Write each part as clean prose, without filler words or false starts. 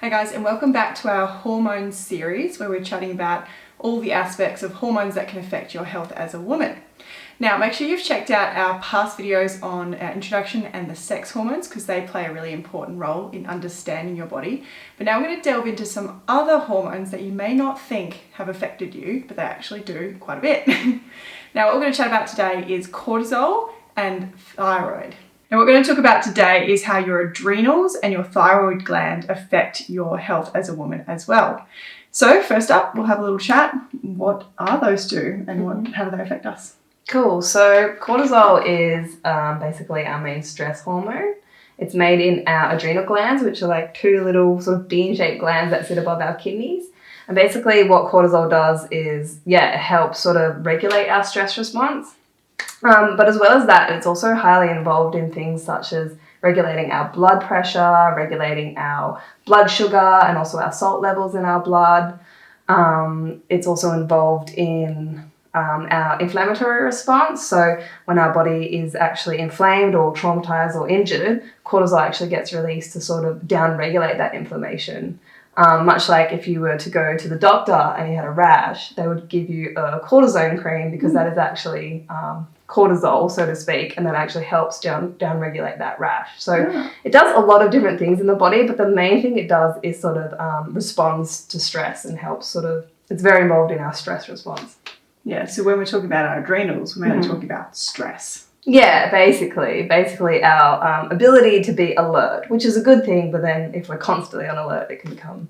Hi guys, and welcome back to our hormone series where we're chatting about all the aspects of hormones that can affect your health as a woman. Now, make sure you've checked out our past videos on our introduction and the sex hormones because they play a really important role in understanding your body. But now we're going to delve into some other hormones that you may not think have affected you, but they actually do quite a bit. Now, what we're going to chat about today is cortisol and thyroid. And what we're going to talk about today is how your adrenals and your thyroid gland affect your health as a woman as well. So first up, we'll have a little chat. What are those two and how do they affect us? Cool. So cortisol is basically our main stress hormone. It's made in our adrenal glands, which are like two little sort of bean-shaped glands that sit above our kidneys. And basically what cortisol does is, it helps sort of regulate our stress response. But as well as that, it's also highly involved in things such as regulating our blood pressure, regulating our blood sugar, and also our salt levels in our blood. It's also involved in our inflammatory response. So when our body is actually inflamed or traumatized or injured, cortisol actually gets released to sort of down-regulate that inflammation. Much like if you were to go to the doctor and you had a rash, they would give you a cortisone cream because that is actually cortisol, so to speak, and that actually helps down-regulate that rash. So it does a lot of different things in the body, but the main thing it does is sort of responds to stress and helps it's very involved in our stress response. Yeah, so when we're talking about our adrenals, we're mainly talking about stress. Yeah, basically our ability to be alert, which is a good thing, but then if we're constantly on alert, it can become,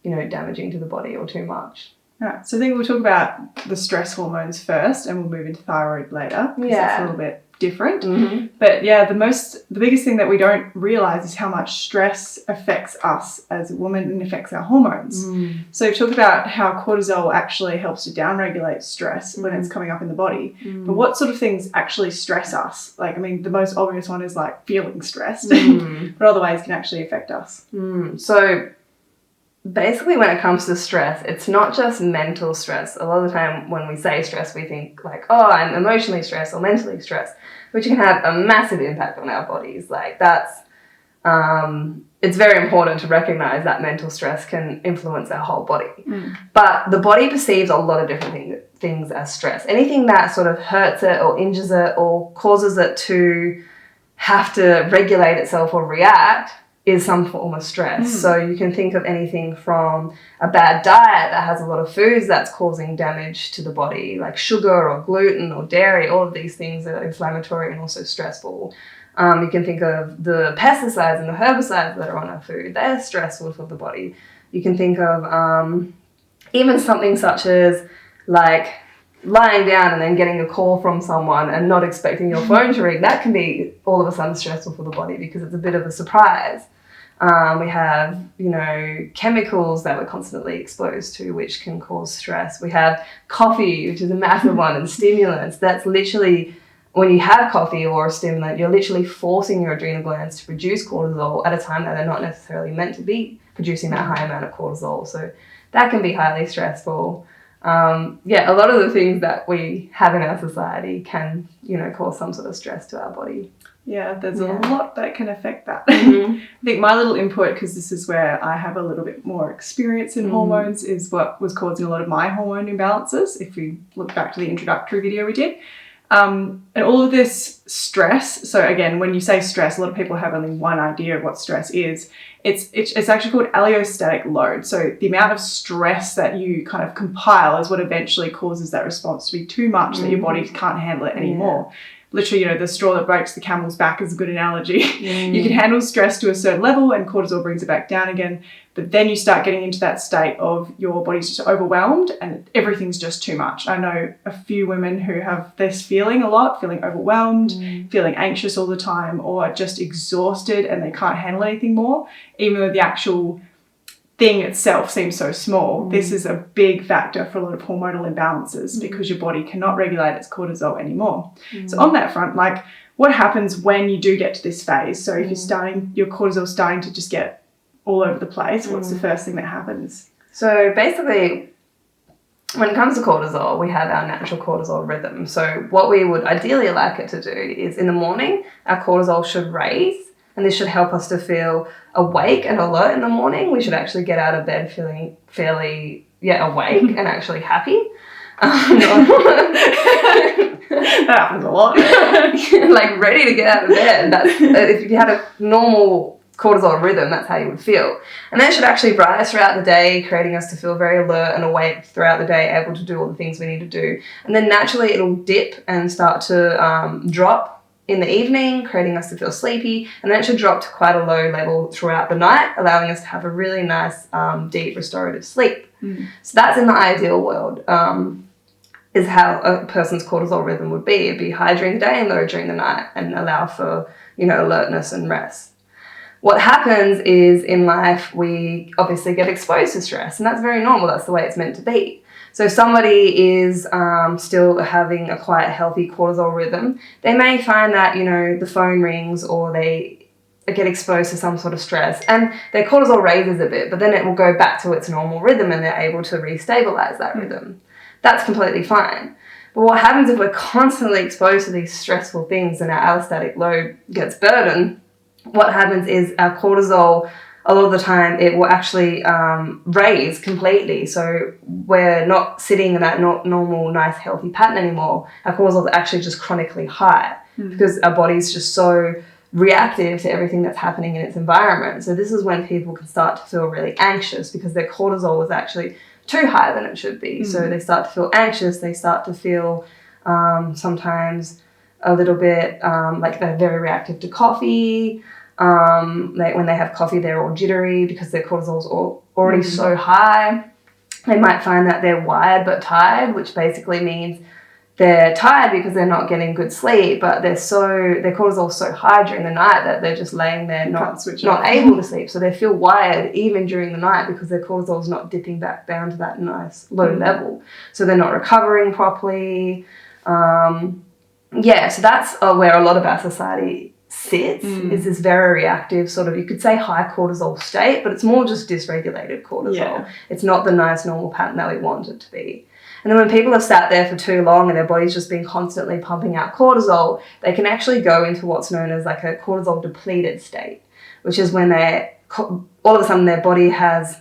damaging to the body or too much. All right, so I think we'll talk about the stress hormones first and we'll move into thyroid later because that's a little bit different. But the biggest thing that we don't realize is how much stress affects us as a woman and affects our hormones. So we've talked about how cortisol actually helps to downregulate stress when it's coming up in the body. But what sort of things actually stress us? The most obvious one is like feeling stressed, but other ways can actually affect us. So basically when it comes to stress, it's not just mental stress. A lot of the time when we say stress, we think like, oh, I'm emotionally stressed or mentally stressed, which can have a massive impact on our bodies. It's very important to recognize that mental stress can influence our whole body. But the body perceives a lot of different things as stress. Anything that sort of hurts it or injures it or causes it to have to regulate itself or react is some form of stress. So you can think of anything from a bad diet that has a lot of foods that's causing damage to the body, like sugar or gluten or dairy. All of these things are inflammatory and also stressful. You can think of the pesticides and the herbicides that are on our food. They're stressful for the body. You can think of even something such as like lying down and then getting a call from someone and not expecting your phone to ring. That can be all of a sudden stressful for the body because it's a bit of a surprise. We have, chemicals that we're constantly exposed to, which can cause stress. We have coffee, which is a massive one, and stimulants. That's literally, when you have coffee or a stimulant, you're literally forcing your adrenal glands to produce cortisol at a time that they're not necessarily meant to be producing that high amount of cortisol. So that can be highly stressful. A lot of the things that we have in our society can, cause some sort of stress to our body. Yeah, there's a lot that can affect that. I think my little input, because this is where I have a little bit more experience in hormones, is what was causing a lot of my hormone imbalances, if we look back to the introductory video we did. And all of this stress, so again, when you say stress, a lot of people have only one idea of what stress is. It's actually called allostatic load. So the amount of stress that you kind of compile is what eventually causes that response to be too much that your body can't handle it anymore. Literally, the straw that breaks the camel's back is a good analogy. You can handle stress to a certain level and cortisol brings it back down again. But then you start getting into that state of your body's just overwhelmed and everything's just too much. I know a few women who have this feeling a lot, feeling overwhelmed, feeling anxious all the time, or just exhausted and they can't handle anything more, even though the actual thing itself seems so small. This is a big factor for a lot of hormonal imbalances because your body cannot regulate its cortisol anymore. So on that front, what happens when you do get to this phase? So if your cortisol's starting to just get all over the place, what's the first thing that happens? So basically, when it comes to cortisol, we have our natural cortisol rhythm. So what we would ideally like it to do is in the morning, our cortisol should raise and this should help us to feel awake and alert in the morning. We should actually get out of bed feeling fairly awake and actually happy. That happens a lot. Like ready to get out of bed. That's if you had a normal cortisol rhythm, that's how you would feel. And then it should actually brighten us throughout the day, creating us to feel very alert and awake throughout the day, able to do all the things we need to do. And then naturally it'll dip and start to drop in the evening, creating us to feel sleepy. And then it should drop to quite a low level throughout the night, allowing us to have a really nice, deep restorative sleep. So that's in the ideal world. Is how a person's cortisol rhythm would be. It'd be high during the day and low during the night, and allow for, alertness and rest. What happens is in life, we obviously get exposed to stress, and that's very normal. That's the way it's meant to be. So if somebody is still having a quite healthy cortisol rhythm, they may find that, the phone rings or they get exposed to some sort of stress and their cortisol raises a bit, but then it will go back to its normal rhythm and they're able to restabilize that rhythm. That's completely fine. But what happens if we're constantly exposed to these stressful things and our allostatic load gets burdened? What happens is our cortisol, a lot of the time, it will actually raise completely. So we're not sitting in that normal, nice, healthy pattern anymore. Our cortisol is actually just chronically high because our body's just so reactive to everything that's happening in its environment. So this is when people can start to feel really anxious because their cortisol is actually too high than it should be. So they start to feel anxious, they start to feel sometimes a little bit like they're very reactive to coffee. Like when they have coffee, they're all jittery because their cortisol is already so high. They might find that they're wired but tired, which basically means they're tired because they're not getting good sleep, but their cortisol is so high during the night that they're just laying there not able to sleep. So they feel wired even during the night because their cortisol is not dipping back down to that nice low level. So they're not recovering properly. So that's where a lot of our society sits, is this very reactive sort of, you could say, high cortisol state, but it's more just dysregulated cortisol. Yeah. It's not the nice normal pattern that we want it to be. And then when people have sat there for too long and their body's just been constantly pumping out cortisol, they can actually go into what's known as like a cortisol depleted state, which is when all of a sudden their body has,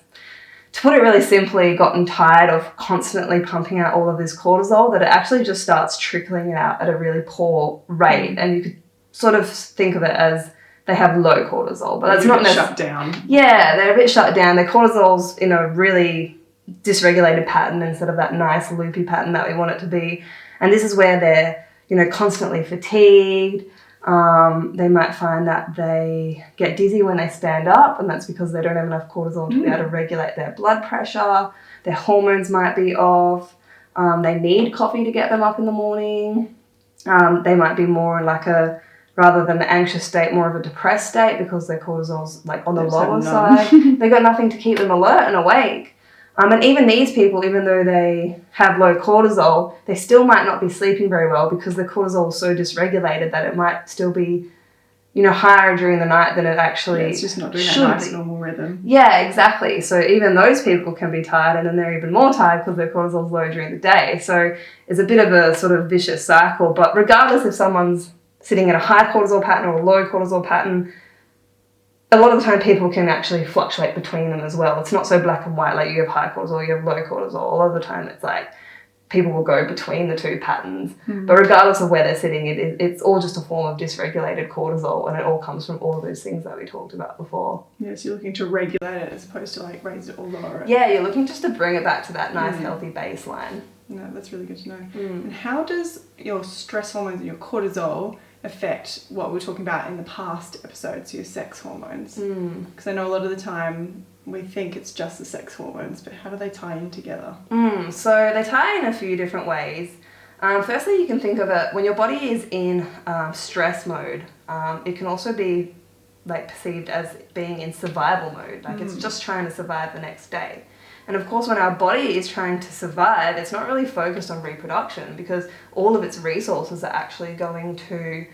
to put it really simply, gotten tired of constantly pumping out all of this cortisol, that it actually just starts trickling out at a really poor rate. And you could sort of think of it as they have low cortisol, but that's not necessarily shut down. Yeah, they're a bit shut down. Their cortisol's in a really dysregulated pattern instead of that nice loopy pattern that we want it to be. And this is where they're, constantly fatigued. They might find that they get dizzy when they stand up, and that's because they don't have enough cortisol to be able to regulate their blood pressure. Their hormones might be off. They need coffee to get them up in the morning. They might be more in like rather than an anxious state, more of a depressed state because their cortisol's like on the lower side. They've got nothing to keep them alert and awake. And even these people, even though they have low cortisol, they still might not be sleeping very well because their cortisol is so dysregulated that it might still be, higher during the night than it actually it's just not doing that nice normal rhythm. Yeah, exactly. So even those people can be tired, and then they're even more tired because their cortisol is low during the day. So it's a bit of a sort of vicious cycle. But regardless if someone's sitting in a high cortisol pattern or a low cortisol pattern, a lot of the time people can actually fluctuate between them as well. It's not so black and white, like you have high cortisol, you have low cortisol. A lot of the time it's like people will go between the two patterns. But regardless of where they're sitting, it's all just a form of dysregulated cortisol, and it all comes from all of those things that we talked about before. Yeah, so you're looking to regulate it as opposed to like raise it or lower it. Yeah, you're looking just to bring it back to that nice healthy baseline. No, that's really good to know. And how does your stress hormones and your cortisol affect what we were talking about in the past episodes, your sex hormones? Because I know a lot of the time we think it's just the sex hormones, but how do they tie in together? So they tie in a few different ways. Firstly, you can think of it when your body is in stress mode. It can also be like perceived as being in survival mode, like it's just trying to survive the next day. And of course, when our body is trying to survive, it's not really focused on reproduction because all of its resources are actually going to,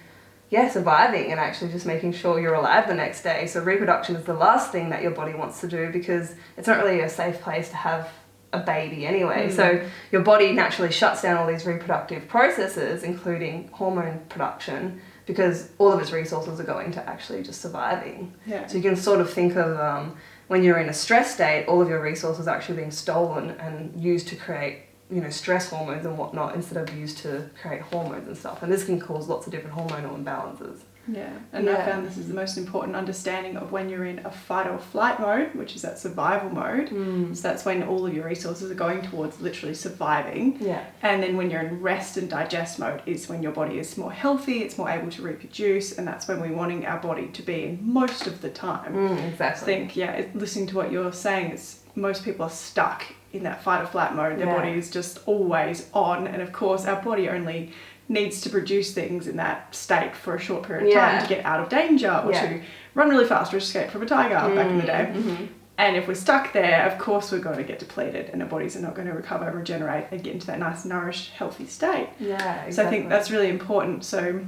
surviving and actually just making sure you're alive the next day. So reproduction is the last thing that your body wants to do because it's not really a safe place to have a baby anyway. So your body naturally shuts down all these reproductive processes, including hormone production, because all of its resources are going to actually just surviving. Yeah. So you can sort of think of when you're in a stress state, all of your resources are actually being stolen and used to create, you know, stress hormones and whatnot instead of used to create hormones and stuff. And this can cause lots of different hormonal imbalances. Yeah, and I found this is the most important understanding of when you're in a fight or flight mode, which is that survival mode. So that's when all of your resources are going towards literally surviving. Yeah. And then when you're in rest and digest mode is when your body is more healthy, it's more able to reproduce, and that's when we're wanting our body to be in most of the time. Exactly. I think, listening to what you're saying, is most people are stuck in that fight or flight mode. Their body is just always on, and of course our body only needs to produce things in that state for a short period of time to get out of danger or to run really fast or escape from a tiger back in the day. And if we're stuck there, of course we're going to get depleted and our bodies are not going to recover and regenerate and get into that nice, nourished, healthy state. Yeah, exactly. So I think that's really important. So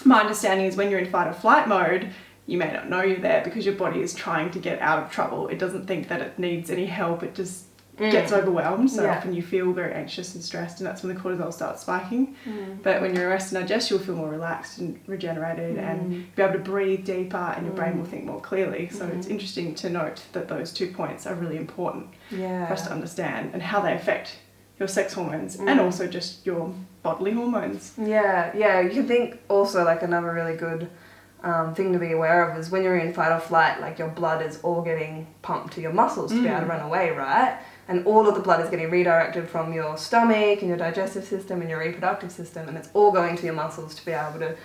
my understanding is when you're in fight or flight mode, you may not know you're there because your body is trying to get out of trouble. It doesn't think that it needs any help. It just gets overwhelmed, so often you feel very anxious and stressed, and that's when the cortisol starts spiking. But when you're in rest and digest, you'll feel more relaxed and regenerated and be able to breathe deeper, and your brain will think more clearly. So it's interesting to note that those 2 points are really important for us to understand, and how they affect your sex hormones and also just your bodily hormones. You can think also like another really good thing to be aware of is when you're in fight or flight, like your blood is all getting pumped to your muscles to be able to run away, right? And all of the blood is getting redirected from your stomach and your digestive system and your reproductive system, and it's all going to your muscles to be able to,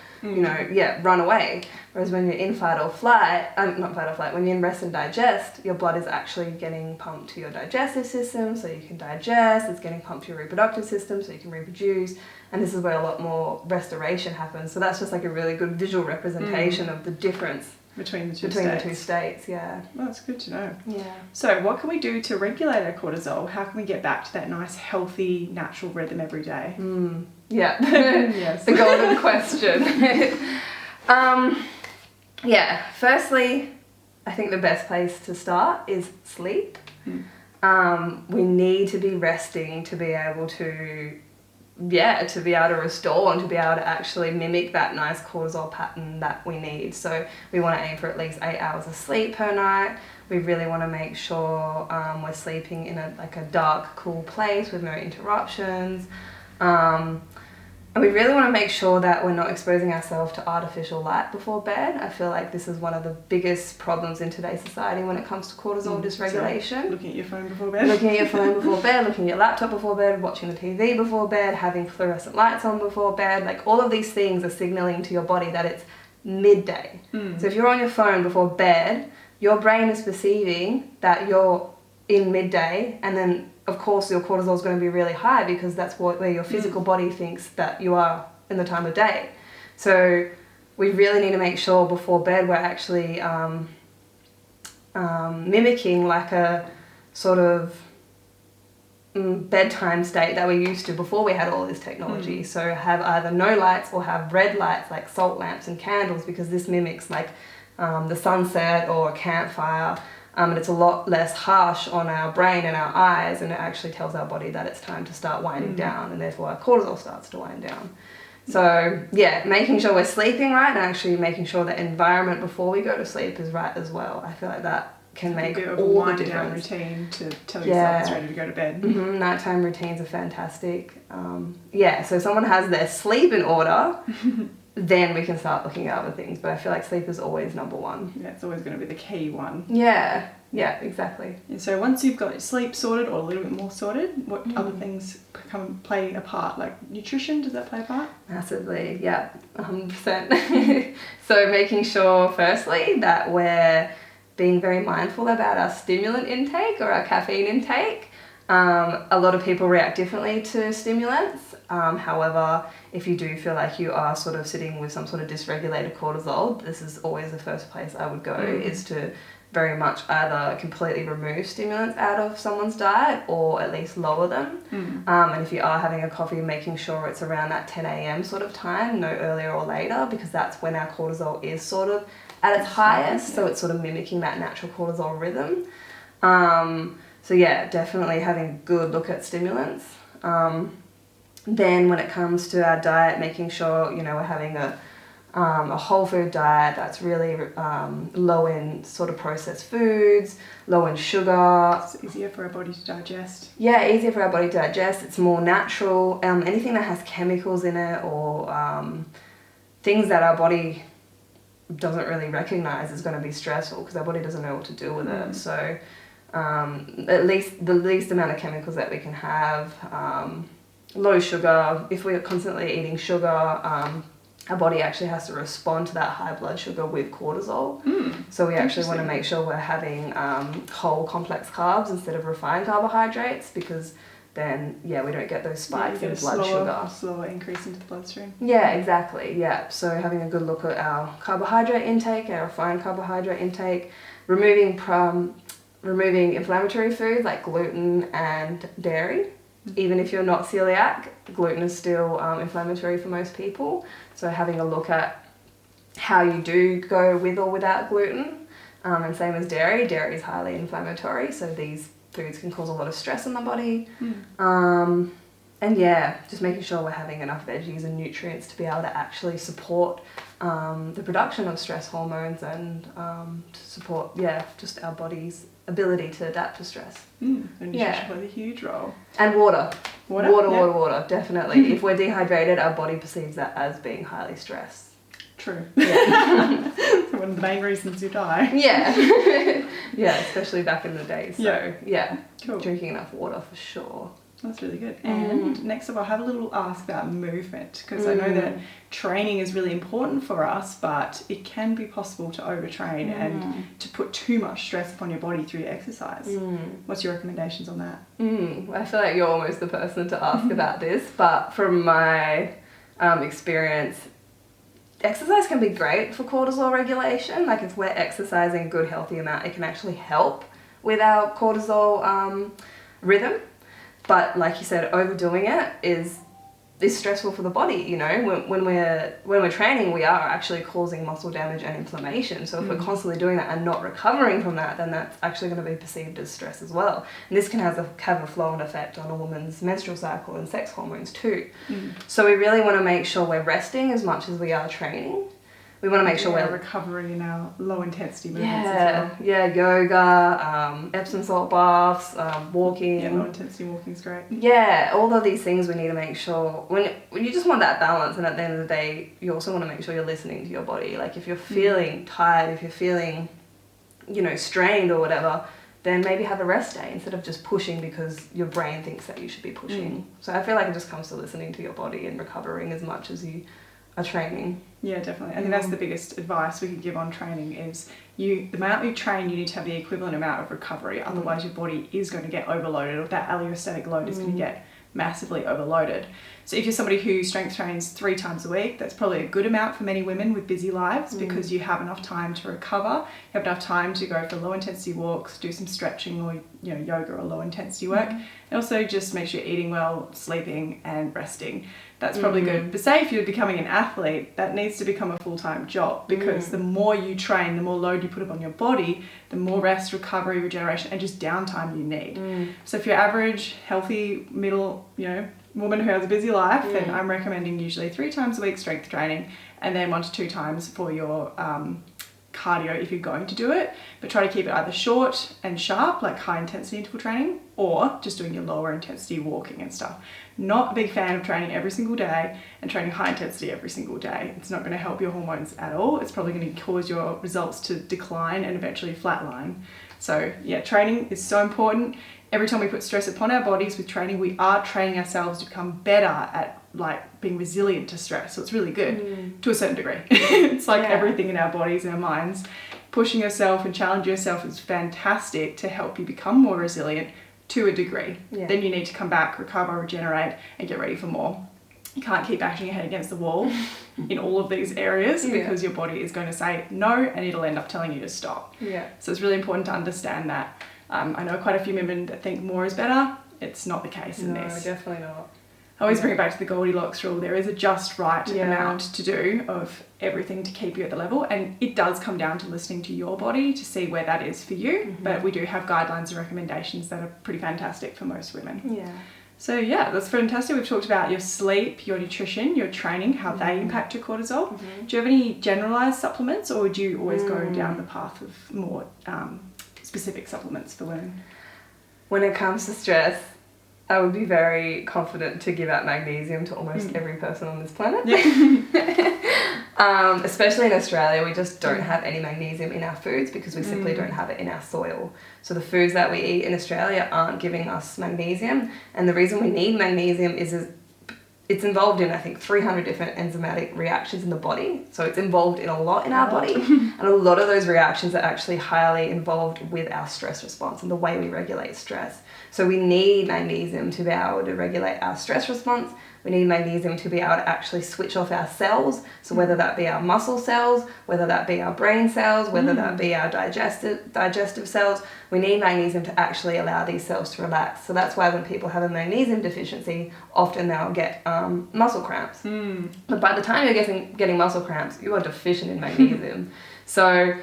run away. Whereas when you're in fight or flight, not fight or flight, when you're in rest and digest, your blood is actually getting pumped to your digestive system so you can digest, it's getting pumped to your reproductive system so you can reproduce, and this is where a lot more restoration happens. So that's just like a really good visual representation of the difference between the two states. Well, that's good to know. Yeah. So what can we do to regulate our cortisol? How can we get back to that nice, healthy, natural rhythm every day? Yes. The golden question. Firstly, I think the best place to start is sleep. We need to be resting to be able to restore and to be able to actually mimic that nice cortisol pattern that we need. So we want to aim for at least 8 hours of sleep per night. We really want to make sure we're sleeping in a dark, cool place with no interruptions. And we really want to make sure that we're not exposing ourselves to artificial light before bed. I feel like this is one of the biggest problems in today's society when it comes to cortisol dysregulation. So looking at your phone before bed. Looking at your phone before bed, looking at your laptop before bed, watching the TV before bed, having fluorescent lights on before bed. Like all of these things are signaling to your body that it's midday. So if you're on your phone before bed, your brain is perceiving that you're in midday, and then of course your cortisol is going to be really high because that's where your physical body thinks that you are in the time of day. So we really need to make sure before bed we're actually mimicking like a sort of bedtime state that we used to before we had all this technology. So have either no lights or have red lights like salt lamps and candles, because this mimics like the sunset or a campfire. And it's a lot less harsh on our brain and our eyes, and it actually tells our body that it's time to start winding down, and therefore our cortisol starts to wind down. So making sure we're sleeping right, and actually making sure the environment before we go to sleep is right as well. I feel like that can make all the difference. Down routine to tell yourself it's ready to go to bed. Nighttime routines are fantastic. So if someone has their sleep in order, then we can start looking at other things. But I feel like sleep is always number one. Yeah, it's always going to be the key one. Yeah, exactly. And so once you've got your sleep sorted, or a little bit more sorted, what other things play a part? Like nutrition, does that play a part? Massively, 100%. So making sure, firstly, that we're being very mindful about our stimulant intake or our caffeine intake. A lot of people react differently to stimulants. However, if you do feel like you are sort of sitting with some sort of dysregulated cortisol, this is always the first place I would go, is to very much either completely remove stimulants out of someone's diet or at least lower them. And if you are having a coffee, making sure it's around that 10 a.m. sort of time, no earlier or later, because that's when our cortisol is sort of at its highest. So it's sort of mimicking that natural cortisol rhythm. So definitely having a good look at stimulants. Then when it comes to our diet, making sure, we're having a a whole food diet that's really low in sort of processed foods, low in sugar. It's easier for our body to digest. Yeah, easier for our body to digest. It's more natural. Anything that has chemicals in it or things that our body doesn't really recognize is going to be stressful because our body doesn't know what to do with it. So at least the least amount of chemicals that we can have, low sugar. If we're constantly eating sugar, our body actually has to respond to that high blood sugar with cortisol. So we actually want to make sure we're having whole complex carbs instead of refined carbohydrates, because then, we don't get those spikes in blood sugar. Slower increase into the bloodstream. Yeah, exactly. Yeah. So having a good look at our carbohydrate intake, our refined carbohydrate intake, removing inflammatory foods like gluten and dairy. Even if you're not celiac, gluten is still inflammatory for most people. So having a look at how you do go with or without gluten. And same as dairy. Dairy is highly inflammatory, so these foods can cause a lot of stress in the body. And just making sure we're having enough veggies and nutrients to be able to actually support the production of stress hormones and to support, just our body's ability to adapt to stress. And nutrition plays a huge role. And water. Water, Water, definitely. If we're dehydrated, our body perceives that as being highly stressed. True. Yeah. One of the main reasons you die. Yeah. Especially back in the day. So, Cool. Drinking enough water for sure. That's really good. And next up, I'll have a little ask about movement, because I know that training is really important for us, but it can be possible to overtrain and to put too much stress upon your body through exercise. What's your recommendations on that? I feel like you're almost the person to ask about this, but from my experience, exercise can be great for cortisol regulation. Like if we're exercising a good healthy amount, it can actually help with our cortisol rhythm. But like you said, overdoing it is stressful for the body. You know, when we're training, we are actually causing muscle damage and inflammation. So if we're constantly doing that and not recovering from that, then that's actually going to be perceived as stress as well. And this can have a flow-on effect on a woman's menstrual cycle and sex hormones too. So we really want to make sure we're resting as much as we are training. We want to make sure we're recovering in our low intensity movements as well. Yoga, Epsom salt baths, walking. Yeah, low intensity walking is great. Yeah, all of these things we need to make sure when you just want that balance, and at the end of the day, you also want to make sure you're listening to your body. Like if you're feeling tired, if you're feeling, strained or whatever, then maybe have a rest day instead of just pushing because your brain thinks that you should be pushing. So I feel like it just comes to listening to your body and recovering as much as you are training. Yeah, definitely. I think that's the biggest advice we could give on training is the amount you train, you need to have the equivalent amount of recovery. Otherwise your body is going to get overloaded, or that allostatic load is going to get massively overloaded. So if you're somebody who strength trains 3 times a week, that's probably a good amount for many women with busy lives, because you have enough time to recover, you have enough time to go for low intensity walks, do some stretching or yoga or low intensity work, and also just make sure you're eating well, sleeping and resting. That's probably good. But say if you're becoming an athlete, that needs to become a full-time job, because the more you train, the more load you put up on your body, the more rest, recovery, regeneration, and just downtime you need. So if you're average, healthy, middle, woman who has a busy life, then I'm recommending usually 3 times a week strength training, and then 1 to 2 times for your cardio if you're going to do it. But try to keep it either short and sharp, like high intensity interval training, or just doing your lower intensity walking and stuff. Not a big fan of training every single day and training high intensity every single day. It's not going to help your hormones at all. It's probably going to cause your results to decline and eventually flatline. So training is so important. Every time we put stress upon our bodies with training, we are training ourselves to become better at being resilient to stress. So it's really good to a certain degree. It's like everything in our bodies and our minds. Pushing yourself and challenging yourself is fantastic to help you become more resilient to a degree. Then you need to come back, recover, regenerate, and get ready for more. You can't keep bashing your head against the wall in all of these areas, because your body is going to say no, and it'll end up telling you to stop. So it's really important to understand that. I know quite a few women that think more is better. It's not the case in this. No, definitely not. I always bring it back to the Goldilocks rule. There is a just right amount to do of everything to keep you at the level, and it does come down to listening to your body to see where that is for you. But we do have guidelines and recommendations that are pretty fantastic for most women. So yeah, that's fantastic. We've talked about your sleep, your nutrition, your training, how they impact your cortisol. Do you have any generalized supplements, or would you always go down the path of more specific supplements for women? When it comes to stress, I would be very confident to give out magnesium to almost every person on this planet. Especially in Australia, we just don't have any magnesium in our foods because we simply don't have it in our soil. So the foods that we eat in Australia aren't giving us magnesium. And the reason we need magnesium is it's involved in, I think, 300 different enzymatic reactions in the body. So it's involved in a lot in our body. And a lot of those reactions are actually highly involved with our stress response and the way we regulate stress. So we need magnesium to be able to regulate our stress response. We need magnesium to be able to actually switch off our cells. So whether that be our muscle cells, whether that be our brain cells, whether that be our digestive cells, we need magnesium to actually allow these cells to relax. So that's why when people have a magnesium deficiency, often they'll get muscle cramps. But by the time you're getting muscle cramps, you are deficient in magnesium. So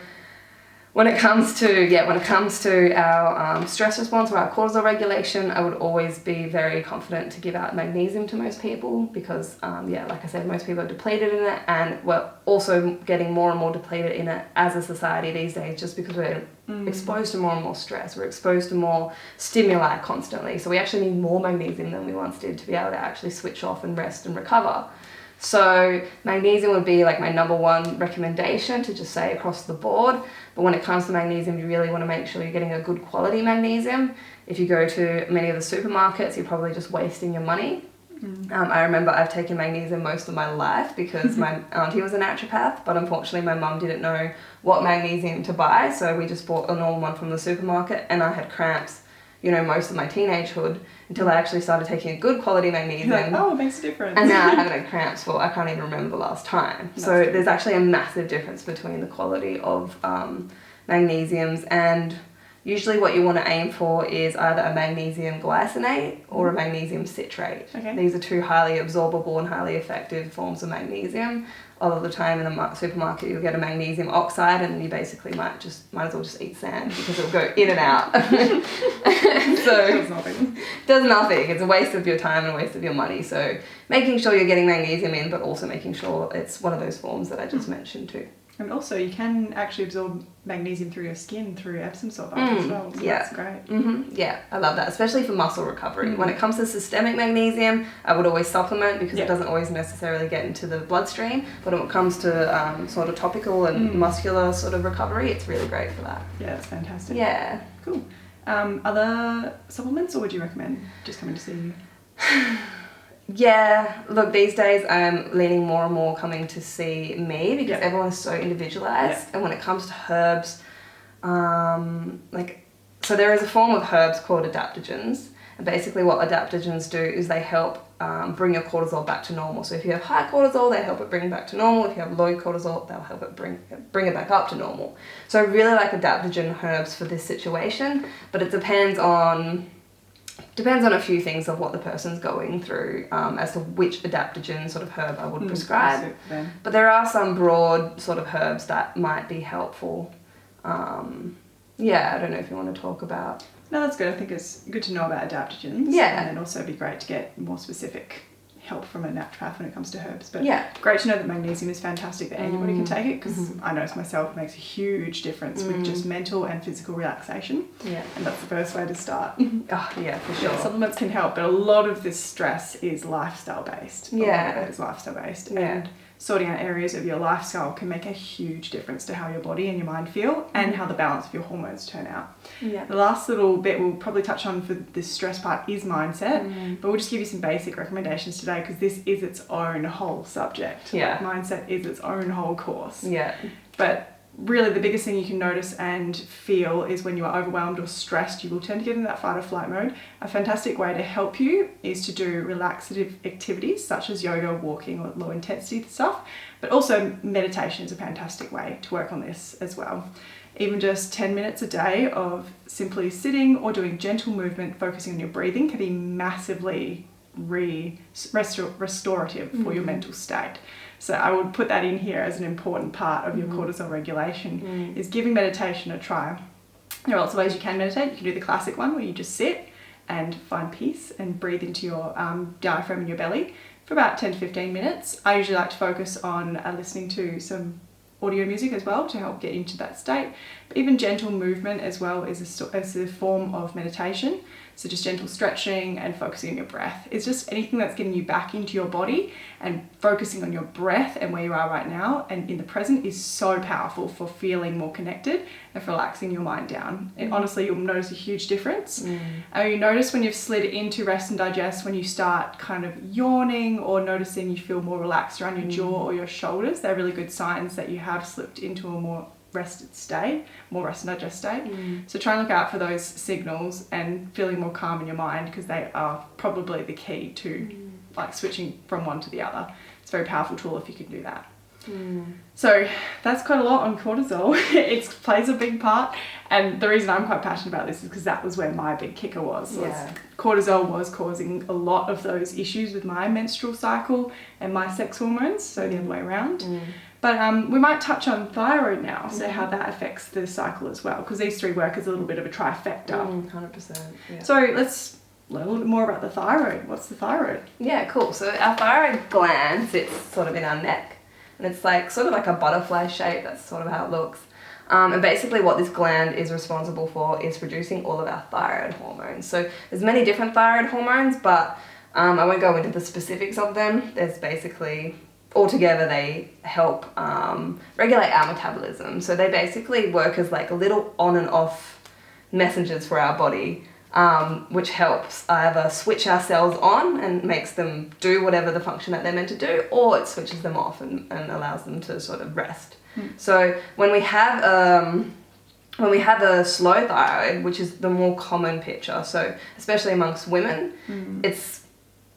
when it comes to our stress response or our cortisol regulation, I would always be very confident to give out magnesium to most people because, like I said, most people are depleted in it, and we're also getting more and more depleted in it as a society these days just because we're exposed to more and more stress. We're exposed to more stimuli constantly. So we actually need more magnesium than we once did to be able to actually switch off and rest and recover. So magnesium would be like my number one recommendation to just say across the board. But when it comes to magnesium, you really want to make sure you're getting a good quality magnesium. If you go to many of the supermarkets, you're probably just wasting your money. I remember I've taken magnesium most of my life because my auntie was a naturopath, but unfortunately my mum didn't know what magnesium to buy, so we just bought a normal one from the supermarket, and I had cramps, most of my teenagehood until I actually started taking a good quality magnesium. Like, oh, it makes a difference. And now I haven't had cramps for, I can't even remember the last time. So there's actually a massive difference between the quality of magnesiums, and usually what you want to aim for is either a magnesium glycinate or a magnesium citrate. These are two highly absorbable and highly effective forms of magnesium. A lot of the time in the supermarket you'll get a magnesium oxide, and you basically might as well just eat sand because it'll go in and out. So it does nothing. It's a waste of your time and a waste of your money. So making sure you're getting magnesium in, but also making sure it's one of those forms that I just mentioned too. And also you can actually absorb magnesium through your skin through Epsom salt baths as well, so that's great. Yeah, I love that, especially for muscle recovery. When it comes to systemic magnesium, I would always supplement because it doesn't always necessarily get into the bloodstream, but when it comes to sort of topical and muscular sort of recovery, it's really great for that. Yeah, that's fantastic. Yeah. Cool. Other supplements, or would you recommend just coming to see you? Yeah, look, these days I'm leaning more and more coming to see me because everyone's so individualized. And when it comes to herbs, so there is a form of herbs called adaptogens. And basically what adaptogens do is they help bring your cortisol back to normal. So if you have high cortisol, they help it bring it back to normal. If you have low cortisol, they'll help it bring it back up to normal. So I really like adaptogen herbs for this situation, but it depends on a few things of what the person's going through as to which adaptogen sort of herb I would prescribe. But there are some broad sort of herbs that might be helpful. I don't know if you want to talk about. No, that's good. I think it's good to know about adaptogens. Yeah. And then also it'd be great to get more specific help from a naturopath when it comes to herbs. But great to know that magnesium is fantastic, that anybody can take it, because I notice myself it makes a huge difference with just mental and physical relaxation. Yeah. And that's the first way to start. Oh, yeah, for sure. Yeah, supplements can help, but a lot of this stress is lifestyle based. Yeah. It is lifestyle based. Yeah. And sorting out areas of your lifestyle can make a huge difference to how your body and your mind feel and how the balance of your hormones turn out. Yeah. The last little bit we'll probably touch on for this stress part is mindset, but we'll just give you some basic recommendations today because this is its own whole subject. Yeah. Like, mindset is its own whole course. Yeah. But really the biggest thing you can notice and feel is when you are overwhelmed or stressed, you will tend to get in that fight or flight mode. A fantastic way to help you is to do relaxative activities such as yoga, walking, or low intensity stuff, but also meditation is a fantastic way to work on this as well. Even just 10 minutes a day of simply sitting or doing gentle movement, focusing on your breathing, can be massively restorative for your mental state. So I would put that in here as an important part of your cortisol regulation, is giving meditation a try. There are lots of ways you can meditate. You can do the classic one where you just sit and find peace and breathe into your diaphragm in your belly for about 10 to 15 minutes. I usually like to focus on listening to some audio music as well to help get into that state. But even gentle movement as well is a form of meditation. So just gentle stretching and focusing on your breath. It's just anything that's getting you back into your body and focusing on your breath and where you are right now and in the present is so powerful for feeling more connected and for relaxing your mind down. And honestly, you'll notice a huge difference. And you notice when you've slid into rest and digest, when you start kind of yawning or noticing you feel more relaxed around your jaw or your shoulders, they're really good signs that you have slipped into a more rested state, more rest and digest state. So try and look out for those signals and feeling more calm in your mind, because they are probably the key to like switching from one to the other. It's a very powerful tool if you can do that. So that's quite a lot on cortisol. It plays a big part, and the reason I'm quite passionate about this is because that was where my big kicker was. Cortisol was causing a lot of those issues with my menstrual cycle and my sex hormones, so the other way around. But we might touch on thyroid now, so how that affects the cycle as well, because these three work as a little bit of a trifecta. 100%. Yeah. So let's learn a little bit more about the thyroid. What's the thyroid? Yeah, cool. So our thyroid gland sits sort of in our neck, and it's like sort of like a butterfly shape. That's sort of how it looks. And basically what this gland is responsible for is producing all of our thyroid hormones. So there's many different thyroid hormones, but I won't go into the specifics of them. There's basically, altogether they help regulate our metabolism. So they basically work as like a little on and off messengers for our body, which helps either switch our cells on and makes them do whatever the function that they're meant to do, or it switches them off and allows them to sort of rest. So when we have a slow thyroid, which is the more common picture, so especially amongst women,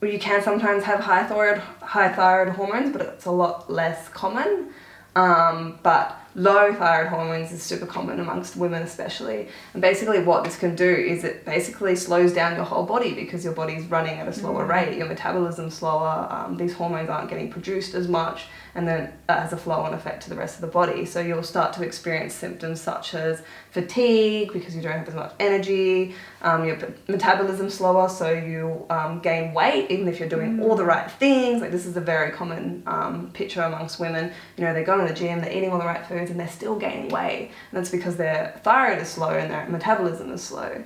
you can sometimes have high thyroid hormones, but it's a lot less common. But low thyroid hormones is super common amongst women especially. And basically what this can do is it basically slows down your whole body, because your body's running at a slower rate, your metabolism's slower, these hormones aren't getting produced as much, and then that has a flow-on effect to the rest of the body. So you'll start to experience symptoms such as fatigue, because you don't have as much energy, your metabolism's slower, so you gain weight even if you're doing all the right things. Like, this is a very common picture amongst women. You know, they're going to the gym, they're eating all the right foods, and they're still gaining weight. And that's because their thyroid is slow and their metabolism is slow.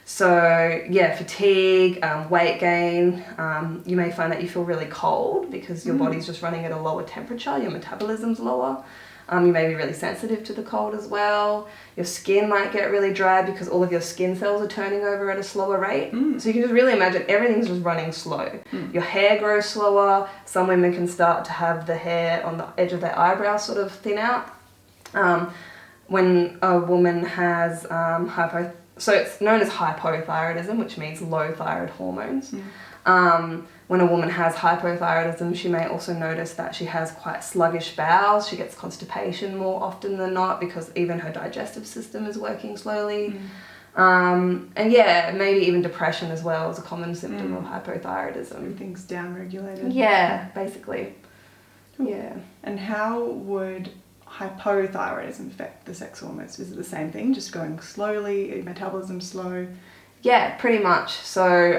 So yeah, fatigue, weight gain, you may find that you feel really cold because your body's just running at a lower temperature, your metabolism's lower. You may be really sensitive to the cold as well. Your skin might get really dry because all of your skin cells are turning over at a slower rate. So you can just really imagine everything's just running slow. Your hair grows slower. Some women can start to have the hair on the edge of their eyebrows sort of thin out. When a woman has so it's known as hypothyroidism, which means low thyroid hormones. When a woman has hypothyroidism, she may also notice that she has quite sluggish bowels. She gets constipation more often than not because even her digestive system is working slowly. And yeah, maybe even depression as well is a common symptom of hypothyroidism. Everything's down-regulated. Yeah, basically. Cool. Yeah. And how would hypothyroidism affect the sex hormones? Is it the same thing, just going slowly, metabolism slow? Yeah, pretty much. So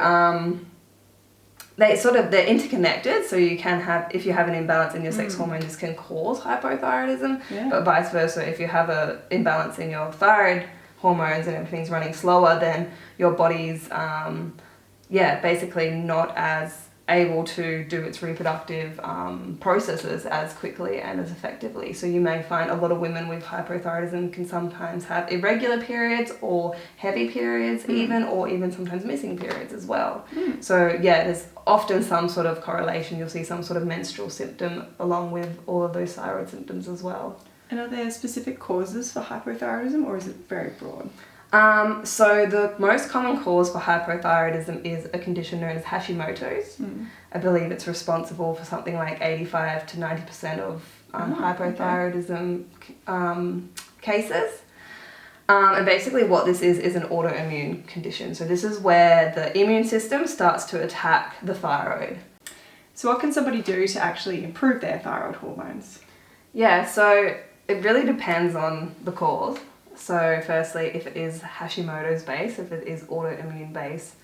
they're interconnected, so you can have, if you have an imbalance in your sex hormone, this can cause hypothyroidism, but vice versa, if you have an imbalance in your thyroid hormones and everything's running slower, then your body's basically not as able to do its reproductive processes as quickly and as effectively. So you may find a lot of women with hypothyroidism can sometimes have irregular periods or heavy periods even, or even sometimes missing periods as well. So yeah, there's often some sort of correlation. You'll see some sort of menstrual symptom along with all of those thyroid symptoms as well. And are there specific causes for hypothyroidism, or is it very broad? So the most common cause for hypothyroidism is a condition known as Hashimoto's. I believe it's responsible for something like 85 to 90% of hypothyroidism cases. And basically what this is an autoimmune condition. So this is where the immune system starts to attack the thyroid. So what can somebody do to actually improve their thyroid hormones? Yeah, so it really depends on the cause. So firstly, if it is Hashimoto's base, if it is autoimmune base,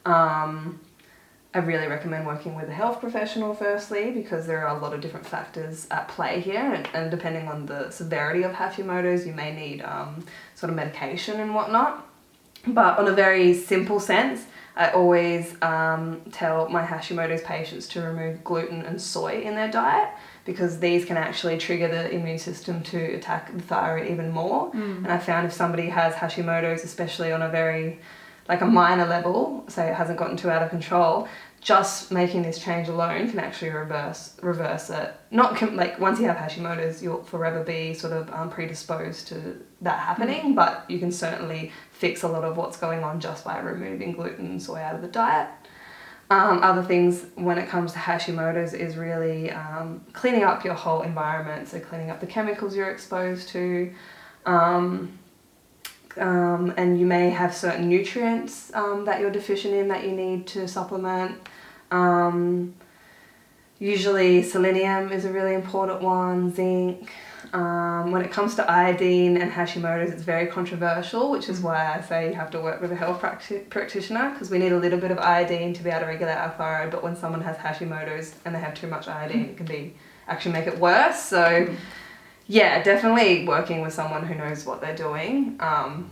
I really recommend working with a health professional firstly, because there are a lot of different factors at play here, and depending on the severity of Hashimoto's, you may need sort of medication and whatnot. But on a very simple sense, I always tell my Hashimoto's patients to remove gluten and soy in their diet, because these can actually trigger the immune system to attack the thyroid even more. And I found if somebody has Hashimoto's, especially on a very, like a minor level, say it hasn't gotten too out of control, just making this change alone can actually reverse it. Not like once you have Hashimoto's, you'll forever be sort of predisposed to that happening, but you can certainly fix a lot of what's going on just by removing gluten and soy out of the diet. Other things when it comes to Hashimoto's is really cleaning up your whole environment, so cleaning up the chemicals you're exposed to, and you may have certain nutrients that you're deficient in that you need to supplement. Usually selenium is a really important one, zinc. When it comes to iodine and Hashimoto's, it's very controversial, which is why I say you have to work with a health practitioner, because we need a little bit of iodine to be able to regulate our thyroid, but when someone has Hashimoto's and they have too much iodine, it can actually make it worse. So yeah, definitely working with someone who knows what they're doing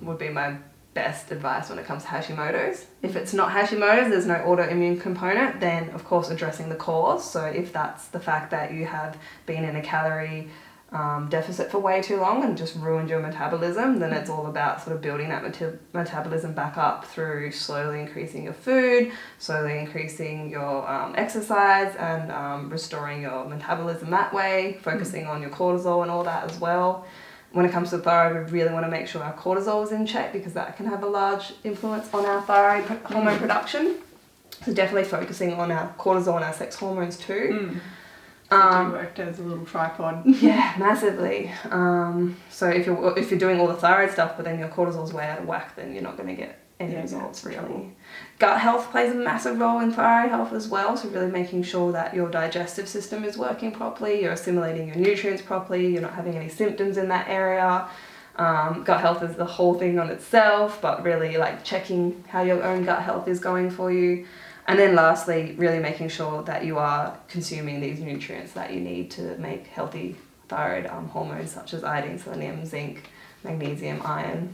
would be my best advice when it comes to Hashimoto's. If it's not Hashimoto's, there's no autoimmune component, then of course addressing the cause. So if that's the fact that you have been in a calorie deficit for way too long and just ruined your metabolism, then it's all about sort of building that metabolism back up through slowly increasing your food, slowly increasing your exercise, and restoring your metabolism that way, focusing on your cortisol and all that as well. When it comes to thyroid, we really want to make sure our cortisol is in check, because that can have a large influence on our thyroid hormone production. So definitely focusing on our cortisol and our sex hormones too. So do worked as a little tripod. Yeah, massively. So if you're doing all the thyroid stuff, but then your cortisol's way out of whack, then you're not going to get any results really. Trouble. Gut health plays a massive role in thyroid health as well. So really making sure that your digestive system is working properly, you're assimilating your nutrients properly, you're not having any symptoms in that area. Gut health is the whole thing on itself, but really like checking how your own gut health is going for you. And then lastly, really making sure that you are consuming these nutrients that you need to make healthy thyroid hormones, such as iodine, selenium, zinc, magnesium, iron,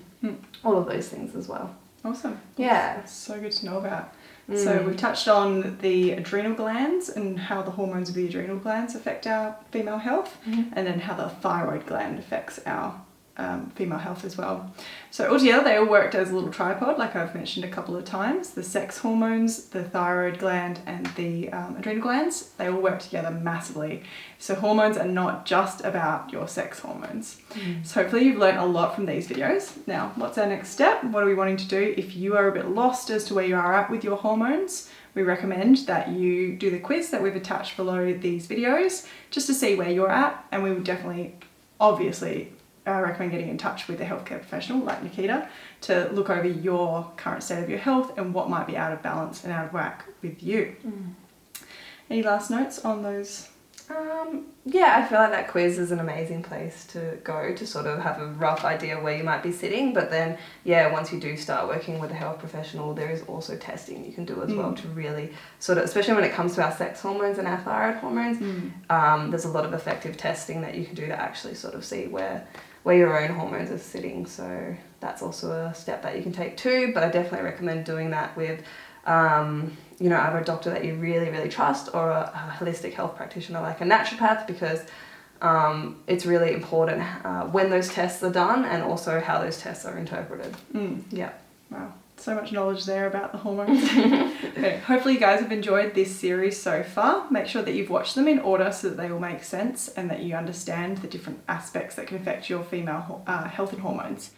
all of those things as well. Awesome. Yeah. That's so good to know about. So we touched on the adrenal glands and how the hormones of the adrenal glands affect our female health, and then how the thyroid gland affects our female health as well. So altogether they all worked as a little tripod, like I've mentioned a couple of times. The sex hormones, the thyroid gland, and the adrenal glands, they all work together massively. So hormones are not just about your sex hormones. So hopefully you've learned a lot from these videos. Now, what's our next step? What are we wanting to do? If you are a bit lost as to where you are at with your hormones, we recommend that you do the quiz that we've attached below these videos, just to see where you're at. And we would definitely, obviously, recommend getting in touch with a healthcare professional like Nikiita to look over your current state of your health and what might be out of balance and out of whack with you. Any last notes on those? Yeah, I feel like that quiz is an amazing place to go to sort of have a rough idea where you might be sitting, but then once you do start working with a health professional, there is also testing you can do as well to really sort of, especially when it comes to our sex hormones and our thyroid hormones, there's a lot of effective testing that you can do to actually sort of see where your own hormones are sitting. So that's also a step that you can take too, but I definitely recommend doing that with either a doctor that you really, really trust, or a holistic health practitioner like a naturopath, because it's really important when those tests are done and also how those tests are interpreted. Yeah. Wow. So much knowledge there about the hormones. Okay, hopefully you guys have enjoyed this series so far. Make sure that you've watched them in order so that they all make sense and that you understand the different aspects that can affect your female health and hormones.